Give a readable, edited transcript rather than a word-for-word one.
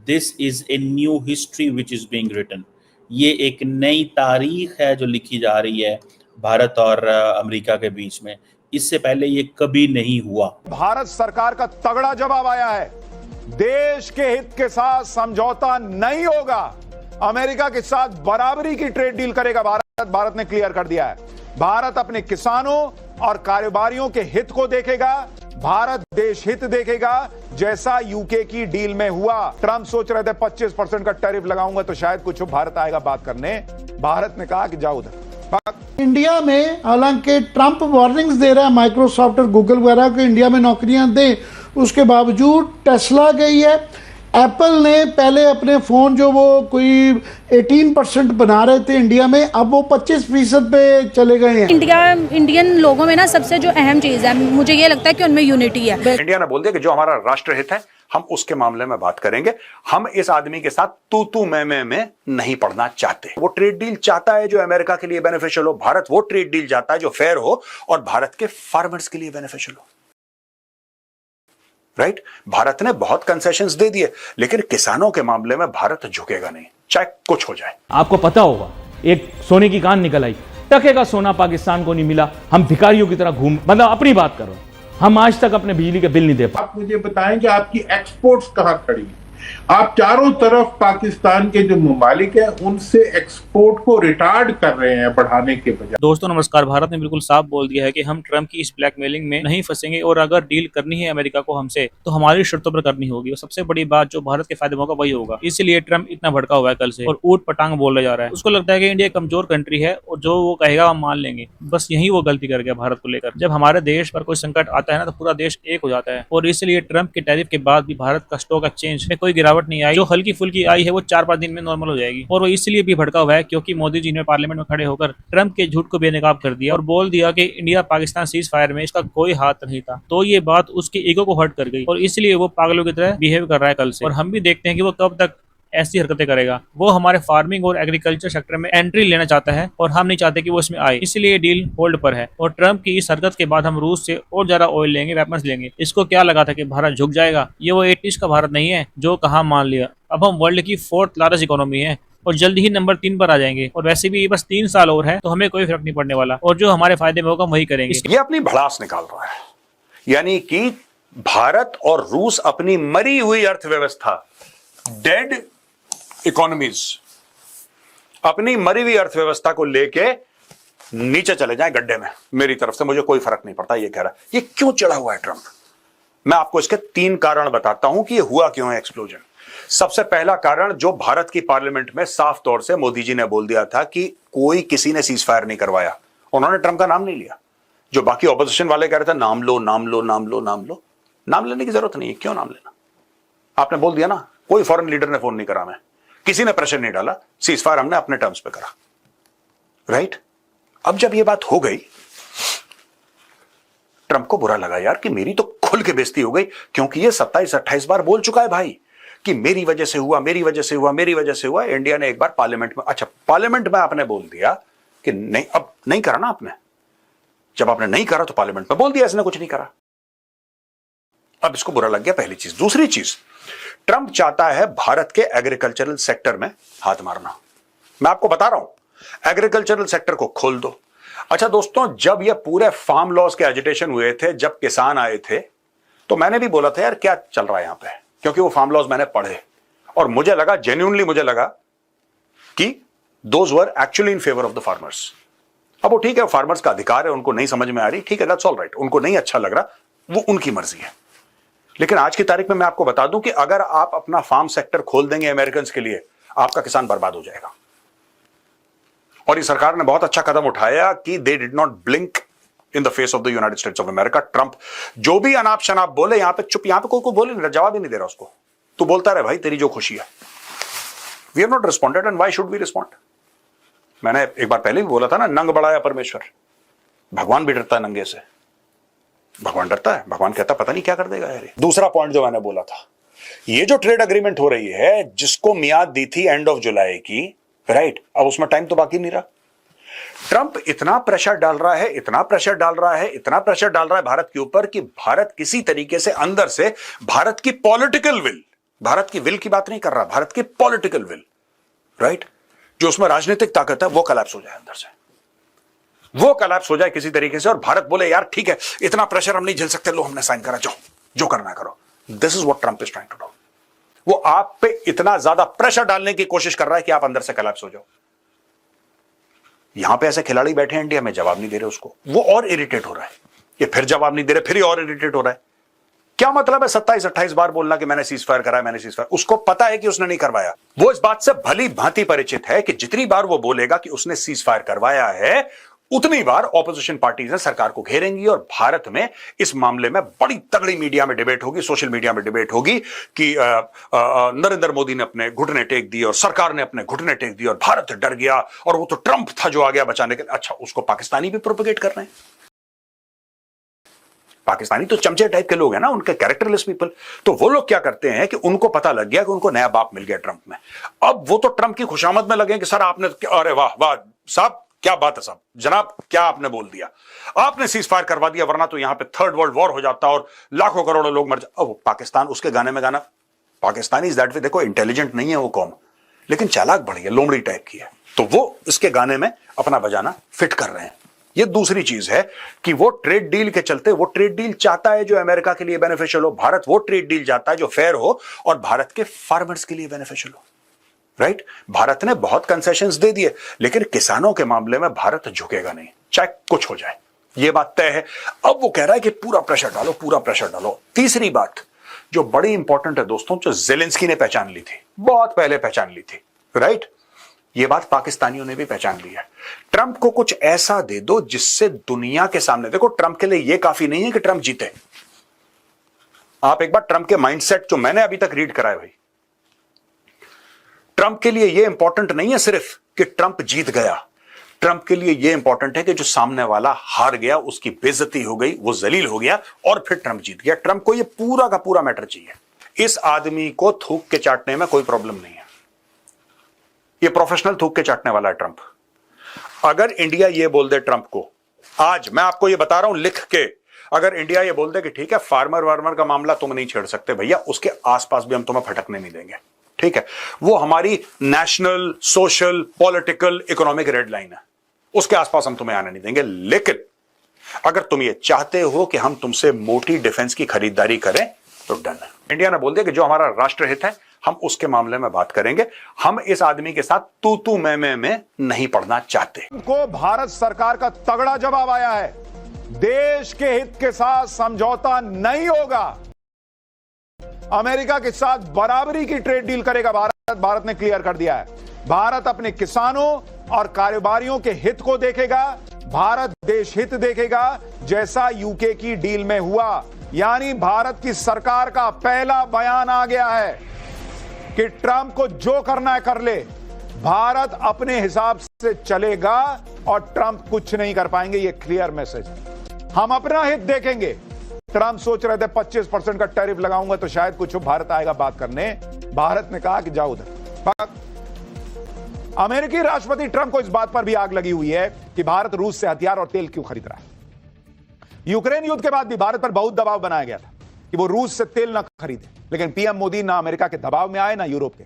This is a new history which is being written. ये एक नई तारीख है जो लिखी जा रही है भारत और अमेरिका के बीच में। इससे पहले ये कभी नहीं हुआ। भारत सरकार का तगड़ा जवाब आया है, देश के हित के साथ समझौता नहीं होगा, अमेरिका के साथ बराबरी की ट्रेड डील करेगा भारत ने क्लियर कर दिया है। भारत अपने किसानों और कारोबारियों के हित को देखेगा, भारत देश हित देखेगा, जैसा यूके की डील में हुआ। ट्रंप सोच रहे थे 25% का टैरिफ लगाऊंगा तो शायद कुछ भारत आएगा बात करने, भारत ने कहा कि जाओ उधर। इंडिया में हालांकि ट्रंप वार्निंग्स दे रहा है माइक्रोसॉफ्ट और गूगल वगैरह को इंडिया में नौकरियां दें, उसके बावजूद टेस्ला गई है। एप्पल ने पहले अपने फ़ोन जो वो कोई 18% बना रहे थे इंडिया में, अब वो 25% पे चले गए हैं। इंडियन लोगों में ना सबसे जो अहम चीज़ है, मुझे ये लगता है कि उनमें यूनिटी है। इंडिया ने बोल दिया कि जो हमारा राष्ट्र हित है हम उसके मामले में बात करेंगे, हम इस आदमी के साथ तू मैं नहीं पड़ना चाहते। वो ट्रेड डील चाहता है जो अमेरिका के लिए बेनिफिशियल हो, भारत वो ट्रेड डील चाहता है जो फेयर हो और भारत के फार्मर्स के लिए बेनिफिशियल हो। राइट? भारत ने बहुत कंसेशंस दे दिए, लेकिन किसानों के मामले में भारत झुकेगा नहीं, चाहे कुछ हो जाए। आपको पता होगा एक सोने की कान निकल आई, टके का सोना पाकिस्तान को नहीं मिला, हम भिखारियों की तरह घूम, मतलब अपनी बात करो, हम आज तक अपने बिजली के बिल नहीं दे पाए। आप मुझे बताएं कि आपकी एक्सपोर्ट्स कहां खड़ी हैं? आप चारों तरफ पाकिस्तान के जो ममालिक हैं उनसे एक्सपोर्ट को रिटार्ड कर रहे हैं बढ़ाने के बजाय। दोस्तों नमस्कार। भारत ने बिल्कुल साफ बोल दिया है कि हम ट्रंप की इस ब्लैकमेलिंग में नहीं फंसेंगे और अगर डील करनी है अमेरिका को हमसे तो हमारी शर्तों पर करनी होगी। और सबसे बड़ी बात जो भारत के फायदे में होगा वही होगा। इसलिए ट्रंप इतना भड़का हुआ है कल से और ऊट पटांग बोलने जा रहा है। उसको लगता है कि इंडिया कमजोर कंट्री है और जो वो कहेगा हम मान लेंगे। बस यही वो गलती कर गया भारत को लेकर। जब हमारे देश पर कोई संकट आता है ना तो पूरा देश एक हो जाता है। और इसलिए ट्रंप के टैरिफ के बाद भी भारत का स्टॉक एक्सचेंज में कोई गिरावट नहीं आई। जो हल्की फुल्की आई है वो 4-5 दिन में नॉर्मल हो जाएगी। और वो इसलिए भी भड़का हुआ है क्योंकि मोदी जी ने पार्लियामेंट में खड़े होकर ट्रंप के झूठ को बेनकाब कर दिया और बोल दिया कि इंडिया पाकिस्तान सीज फायर में इसका कोई हाथ नहीं था। तो ये बात उसके ईगो को हर्ट कर गई और इसलिए वो पागलों की तरह बिहेव कर रहा है कल से। और हम भी देखते हैं कि वो कब तक ऐसी हरकतें करेगा। वो हमारे फार्मिंग और एग्रीकल्चर सेक्टर में एंट्री लेना चाहता है और हम नहीं चाहते कि वो इसमें आए, इसलिए डील होल्ड पर है। और ट्रंप की इस हरकत के बाद हम रूस से और ज्यादा ऑयल लेंगे, वेपन्स लेंगे। इसको क्या लगा था कि भारत झुक जाएगा? ये वो 80s का भारत नहीं है जो कहा मान लिया। अब हम वर्ल्ड की 4th लार्जेस्ट इकोनॉमी है और जल्दी ही नंबर 3 पर आ जाएंगे। और वैसे भी बस 3 साल और है तो हमें कोई फर्क नहीं पड़ने वाला और जो हमारे फायदे में होगा वही करेंगे। ये अपनी भड़ास निकाल रहा है, यानी कि भारत और रूस अपनी मरी हुई अर्थव्यवस्था, डेड इकोनॉमीज, अपनी मरी हुई अर्थव्यवस्था को लेके नीचे चले जाएं गड्ढे में। मेरी तरफ से मुझे कोई फर्क नहीं पड़ता, ये कह रहा है। ये क्यों चढ़ा हुआ है ट्रंप? मैं आपको इसके 3 कारण बताता हूं कि ये हुआ क्यों है एक्सप्लोजन। सबसे पहला कारण, जो भारत की पार्लियामेंट में साफ तौर से मोदी जी ने बोल दिया था कि कोई किसी ने सीज फायर नहीं करवाया। उन्होंने ट्रंप का नाम नहीं लिया। जो बाकी ऑपोजिशन वाले कह रहे थे नाम लो नाम लो नाम लो नाम लो, नाम लेने की जरूरत नहीं है। क्यों नाम लेना? आपने बोल दिया ना, कोई फॉरेन लीडर ने फोन नहीं करा, मैं किसी ने प्रेशर नहीं डाला, सीज फायर हमने अपने टर्म्स पे करा। राइट? अब जब ये बात हो गई, ट्रंप को बुरा लगा यार कि मेरी तो खुल के बेइज्जती हो गई, क्योंकि ये 27-28 बार बोल चुका है भाई कि मेरी वजह से हुआ, मेरी वजह से हुआ, मेरी वजह से हुआ। इंडिया ने एक बार पार्लियामेंट में, अच्छा पार्लियामेंट में आपने बोल दिया कि नहीं, अब नहीं करा ना आपने। जब आपने नहीं करा तो पार्लियामेंट में बोल दिया इसने कुछ नहीं करा। अब इसको बुरा लग गया, पहली चीज। दूसरी चीज, ट्रंप चाहता है भारत के एग्रीकल्चरल सेक्टर में हाथ मारना। मैं आपको बता रहा हूं, एग्रीकल्चरल सेक्टर को खोल दो। अच्छा दोस्तों, जब ये पूरे फार्म लॉज के एजिटेशन हुए थे, जब किसान आए थे, तो मैंने भी बोला था यार क्या चल रहा है यहां पे, क्योंकि वो फार्म लॉज मैंने पढ़े और मुझे लगा, जेन्युइनली मुझे लगा कि those were actually in favour of the farmers. अब वो ठीक है, फार्मर्स का अधिकार है, उनको नहीं समझ में आ रही, ठीक है, दैट्स ऑल राइट। उनको नहीं अच्छा लग रहा, वो उनकी मर्जी है। लेकिन आज की तारीख में मैं आपको बता दूं कि अगर आप अपना फार्म सेक्टर खोल देंगे अमेरिकन के लिए, आपका किसान बर्बाद हो जाएगा। और ये सरकार ने बहुत अच्छा कदम उठाया कि they did not blink in the face of the United states of America. Trump जो भी अनाप शनाप बोले, यहां पे चुप, यहां पे कोई बोले नहीं, जवाब ही नहीं दे रहा उसको। तू बोलता रहे भाई, तेरी जो खुशी है। We have not responded and why should we respond? मैंने एक बार पहले भी बोला था ना, नंग बढ़ाया परमेश्वर। भगवान भी डरता है नंगे से, भगवान डरता है, भगवान कहता पता नहीं क्या कर देगा यार। दूसरा पॉइंट जो मैंने बोला था, ये जो ट्रेड एग्रीमेंट हो रही है, जिसको मियाद दी थी एंड ऑफ जुलाई की, राइट, अब उसमें टाइम तो बाकी नहीं रहा। ट्रंप इतना प्रेशर डाल रहा है, इतना प्रेशर डाल रहा है, इतना प्रेशर डाल रहा है भारत के ऊपर कि भारत किसी तरीके से अंदर से, भारत की पॉलिटिकल विल भारत की विल की बात नहीं कर रहा, भारत की पॉलिटिकल विल, राइट, जो उसमें राजनीतिक ताकत है वो कोलैप्स हो जाए अंदर से, वो कोलैप्स हो जाए किसी तरीके से, और भारत बोले यार ठीक है इतना प्रेशर हम नहीं झेल सकते, लो हमने साइन करा, जाओ जो करना करो। This is what Trump is trying to do. वो आप पे इतना ज्यादा प्रेशर डालने की कोशिश कर रहा है कि आप अंदर से कोलैप्स हो जाओ। यहां पे ऐसे खिलाड़ी बैठे हैं इंडिया में, जवाब नहीं दे रहे उसको, वो और इरिटेट हो रहा है, ये फिर जवाब नहीं दे रहे, फिर ये और इरिटेट हो रहा है। क्या मतलब है 27-28 बार बोलना कि मैंने सीज फायर कराया, मैंने सीज फायर, उसको पता है कि उसने नहीं करवाया। वो इस बात से भली भांति परिचित है कि जितनी बार वो बोलेगा कि उसने सीज फायर करवाया है, उतनी बार ऑपोजिशन पार्टीज सरकार को घेरेंगी, और भारत में इस मामले में बड़ी तगड़ी मीडिया में डिबेट होगी, सोशल मीडिया में डिबेट होगी कि नरेंद्र मोदी ने अपने घुटने टेक दिए और सरकार ने अपने घुटने टेक दिए और भारत डर गया, और वो तो ट्रंप था जो आ गया बचाने के लिए। अच्छा, उसको पाकिस्तानी भी प्रोपेगेट कर रहे हैं। पाकिस्तानी तो चमचे टाइप के लोग हैं ना, उनके कैरेक्टरलेस पीपल। तो वो लोग क्या करते हैं कि उनको पता लग गया कि उनको नया बाप मिल गया ट्रंप में। अब वो तो ट्रंप की खुशामद में लगे कि सर आपने, अरे वाह वाह साहब क्या बात है साहब, जनाब क्या आपने बोल दिया, आपने सीज फायर करवा दिया, वरना तो यहां पे थर्ड वर्ल्ड वॉर हो जाता और लाखों करोड़ों लोग मर जाते। अब पाकिस्तान उसके गाने में गाना, पाकिस्तानी इज दैट वे, देखो इंटेलिजेंट नहीं है वो कौम, लेकिन चालाक बड़ी है, लोमड़ी टाइप की है, तो वो इसके गाने में अपना बजाना फिट कर रहे हैं। ये दूसरी चीज है कि वो ट्रेड डील के चलते, वो ट्रेड डील चाहता है जो अमेरिका के लिए बेनिफिशियल हो, भारत वो ट्रेड डील चाहता है जो फेयर हो और भारत के फार्मर्स के लिए बेनिफिशियल हो, राइट। भारत ने बहुत कंसेशंस दे दिए, लेकिन किसानों के मामले में भारत झुकेगा नहीं, चाहे कुछ हो जाए, ये बात तय है। अब वो कह रहा है कि पूरा प्रेशर डालो, पूरा प्रेशर डालो। तीसरी बात जो बड़ी इंपॉर्टेंट है दोस्तों, जो ज़ेलेंस्की ने पहचान ली थी, बहुत पहले पहचान ली थी, राइट, ये बात पाकिस्तानियों ने भी पहचान ली है। ट्रंप को कुछ ऐसा दे दो जिससे दुनिया के सामने, देखो ट्रंप के लिए यह काफी नहीं है कि ट्रंप जीते। आप एक बार ट्रंप के माइंडसेट जो मैंने अभी तक रीड करा है भाई, ट्रंप के लिए यह इंपॉर्टेंट नहीं है सिर्फ कि ट्रंप जीत गया, ट्रंप के लिए यह इंपॉर्टेंट है कि जो सामने वाला हार गया, उसकी बेइज्जती हो गई, वो जलील हो गया और फिर ट्रंप जीत गया। ट्रंप को यह पूरा का पूरा मैटर चाहिए। इस आदमी को थूक के चाटने में कोई प्रॉब्लम नहीं है, ये प्रोफेशनल थूक के चाटने वाला है ट्रंप। अगर इंडिया ये बोल दे ट्रंप को, आज मैं आपको ये बता रहा हूं लिख के, अगर इंडिया ये बोल दे कि ठीक है फार्मर वार्मर का मामला तुम नहीं छेड़ सकते भैया, उसके आसपास भी हम तुम्हें फटकने नहीं देंगे, ठीक है, वो हमारी national social political economic red line है, उसके आसपास हम तुम्हें आने नहीं देंगे। लेकिन अगर तुम ये चाहते हो कि हम तुमसे मोटी डिफेंस की खरीदारी करें तो डन है। इंडिया ने बोल दिया कि जो हमारा राष्ट्रहित है हम उसके मामले में बात करेंगे, हम इस आदमी के साथ तू में नहीं पड़ना चाहते। को भारत सरकार का तगड़ा जवाब आया है, देश के हित के साथ समझौता नहीं होगा, अमेरिका के साथ बराबरी की ट्रेड डील करेगा भारत ने क्लियर कर दिया है। भारत अपने किसानों और कारोबारियों के हित को देखेगा, भारत देश हित देखेगा, जैसा यूके की डील में हुआ। यानी भारत की सरकार का पहला बयान आ गया है कि ट्रंप को जो करना है कर ले, भारत अपने हिसाब से चलेगा और ट्रंप कुछ नहीं कर पाएंगे। ये क्लियर मैसेज, हम अपना हित देखेंगे। ट्रंप सोच रहे थे 25% का टैरिफ लगाऊंगा तो शायद कुछ हो, भारत आएगा बात करने, भारत ने कहा कि जाओ उधर। अमेरिकी राष्ट्रपति ट्रंप को इस बात पर भी आग लगी हुई है कि भारत रूस से हथियार और तेल क्यों खरीद रहा है। यूक्रेन युद्ध के बाद भी भारत पर बहुत दबाव बनाया गया था कि वो रूस से तेल ना खरीदे, लेकिन पीएम मोदी ना अमेरिका के दबाव में आए ना यूरोप के।